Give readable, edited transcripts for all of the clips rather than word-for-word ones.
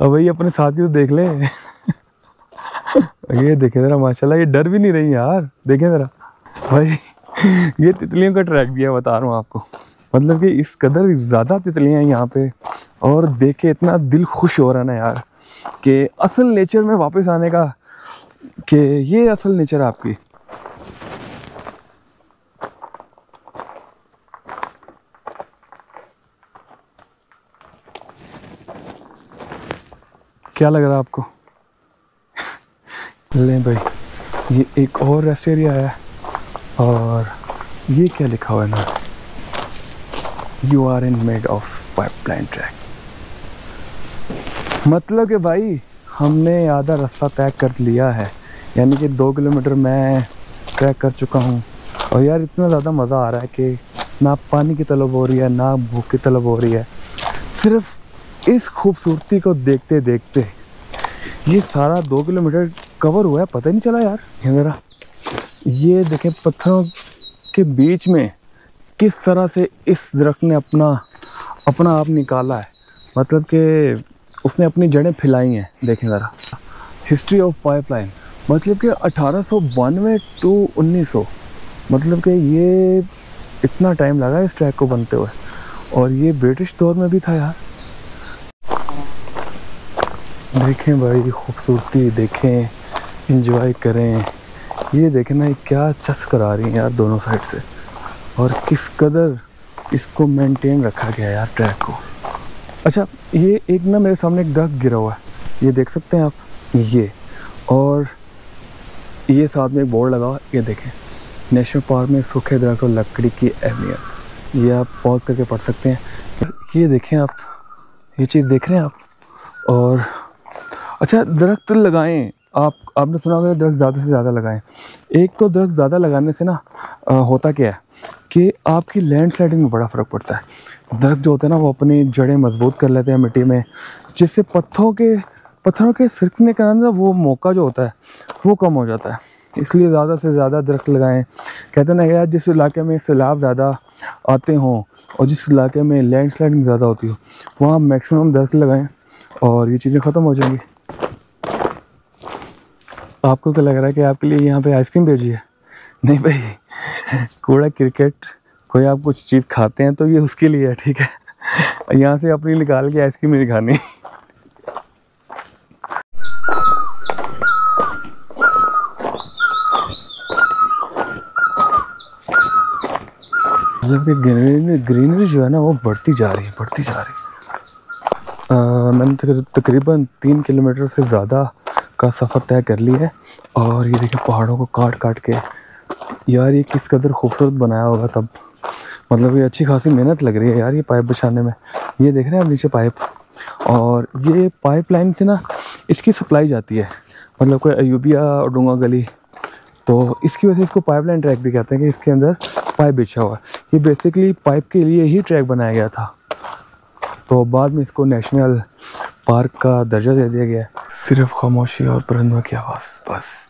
अब वही अपने साथी तो देख ले। ये देखे ज़रा माशाल्लाह, ये डर भी नहीं रही यार, देखें ज़रा भाई। ये तितलियों का ट्रैक भी है, बता रहा हूँ आपको। मतलब कि इस कदर ज़्यादा तितलियाँ हैं यहाँ पे, और देख के इतना दिल खुश हो रहा है ना यार, कि असल नेचर में वापस आने का, कि ये असल नेचर है आपकी। क्या लग रहा है आपको? लें भाई, ये एक और रेस्ट एरिया है, और ये क्या लिखा हुआ है ना, you are in made of pipeline track. मतलब कि भाई हमने आधा रास्ता तय कर लिया है, यानी कि 2 किलोमीटर मैं ट्रैक कर चुका हूँ। और यार इतना ज़्यादा मज़ा आ रहा है कि ना पानी की तलब हो रही है, ना भूख की तलब हो रही है। सिर्फ इस खूबसूरती को देखते देखते ये सारा 2 किलोमीटर कवर हुआ है, पता ही नहीं चला यार। ये मेरा, ये देखें पत्थरों के बीच में किस तरह से इस दरख्त ने अपना आप निकाला है, मतलब कि उसने अपनी जड़ें फैलाई हैं। देखें ज़रा, हिस्ट्री ऑफ पाइपलाइन, मतलब कि 1892 टू 1900, मतलब कि ये इतना टाइम लगा इस ट्रैक को बनते हुए, और ये ब्रिटिश दौर में भी था यार। देखें भाई खूबसूरती, देखें, इंजॉय करें। ये देखें ना, क्या चस्कर आ रही है यार दोनों साइड से, और किस कदर इसको मेंटेन रखा गया है यार ट्रैक को। अच्छा, ये एक ना मेरे सामने एक दरख्त गिरा हुआ है, ये देख सकते हैं आप, ये, और ये साथ में एक बोर्ड लगा हुआ, ये देखें, नेशनल पार्क में सूखे दरख्त और लकड़ी की अहमियत। ये आप पॉज करके पढ़ सकते हैं। ये देखें आप, ये चीज़ देख रहे हैं आप। और अच्छा, दरख्त लगाएं, आपने सुना होगा दरख्त ज़्यादा से ज़्यादा लगाएं। एक तो दरख्त ज़्यादा लगाने से ना होता क्या है कि आपकी लैंड स्लाइडिंग में बड़ा फ़र्क पड़ता है। दरख्त जो होते हैं ना, वो अपनी जड़ें मजबूत कर लेते हैं मिट्टी में, जिससे पत्थरों के सिरकने का ना वो मौका जो होता है वो कम हो जाता है। इसलिए ज़्यादा से ज़्यादा दरख्त लगाएं। कहते हैं ना यार, जिस इलाके में सैलाब ज़्यादा आते हों और जिस इलाके में लैंड स्लाइडिंग ज़्यादा होती हो, वहाँ मैक्सिमम दरख्त लगाएं और ये चीज़ें ख़त्म हो जाएंगी। आपको क्या लग रहा है कि आपके लिए यहाँ पे आइसक्रीम भेजी है? नहीं भाई, कूड़ा क्रिकेट, कोई आप कुछ चीज़ खाते हैं तो ये उसके लिए है, ठीक है। यहाँ से अपनी निकाल के आइसक्रीम नहीं खानी। मतलब कि ग्रीनरी जो है ना वो बढ़ती जा रही है। मैंने तकरीबन 3 किलोमीटर से ज़्यादा का सफ़र तय कर लिया है, और ये देखिए पहाड़ों को काट के यार, ये किस कदर खूबसूरत बनाया होगा तब। मतलब ये अच्छी खासी मेहनत लग रही है यार ये पाइप बिछाने में। ये देख रहे हैं आप नीचे पाइप, और ये पाइप लाइन से ना इसकी सप्लाई जाती है, मतलब कोई अयूबिया और डूंगा गली, तो इसकी वजह से इसको पाइप लाइन ट्रैक भी कहते हैं कि इसके अंदर पाइप बिछा हुआ है। ये बेसिकली पाइप के लिए ही ट्रैक बनाया गया था, तो बाद में इसको नेशनल पार्क का दर्जा दे दिया गया है। सिर्फ खामोशी और परिंदों की आवाज़ बस।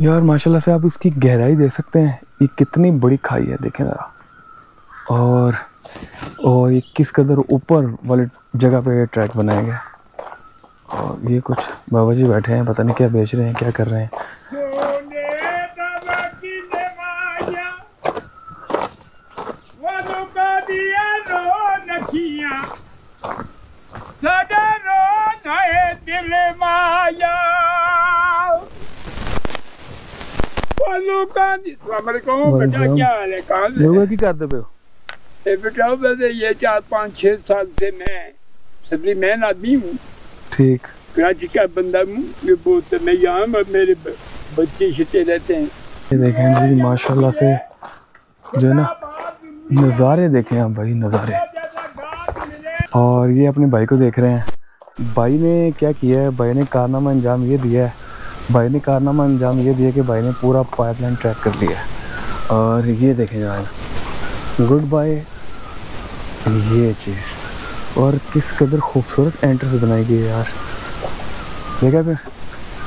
यार माशाल्लाह से आप इसकी गहराई देख सकते हैं, ये कितनी बड़ी खाई है, देखें ज़रा। और ये किस कदर ऊपर वाले जगह पे ट्रैक बनाया गया। और ये कुछ बाबा जी बैठे हैं, पता नहीं क्या बेच रहे हैं, क्या कर रहे हैं। बेटा क्या हाल है? कहाँ से लोग की करते पे हो? बेटा वैसे ये 4-5-6 साल से मैं सब्जी मैन आदमी हूँ, ठीक, कराची का बंदा हूँ। ये बहुत मैं यहाँ मेरे बच्चे छिटे रहते हैं। ये देखें जी माशाल्लाह से जो है ना नज़ारे देखें आप भाई, नज़ारे। और ये अपने भाई को देख रहे हैं, भाई ने क्या किया है, भाई ने कारनामा अंजाम ये दिया है, भाई ने कि भाई ने पूरा पाइपलाइन ट्रैक कर लिया है। और ये देखें जनाब, गुड बाय ये चीज़। और किस कदर खूबसूरत एंट्रेंस बनाई गई है यार, देखा फिर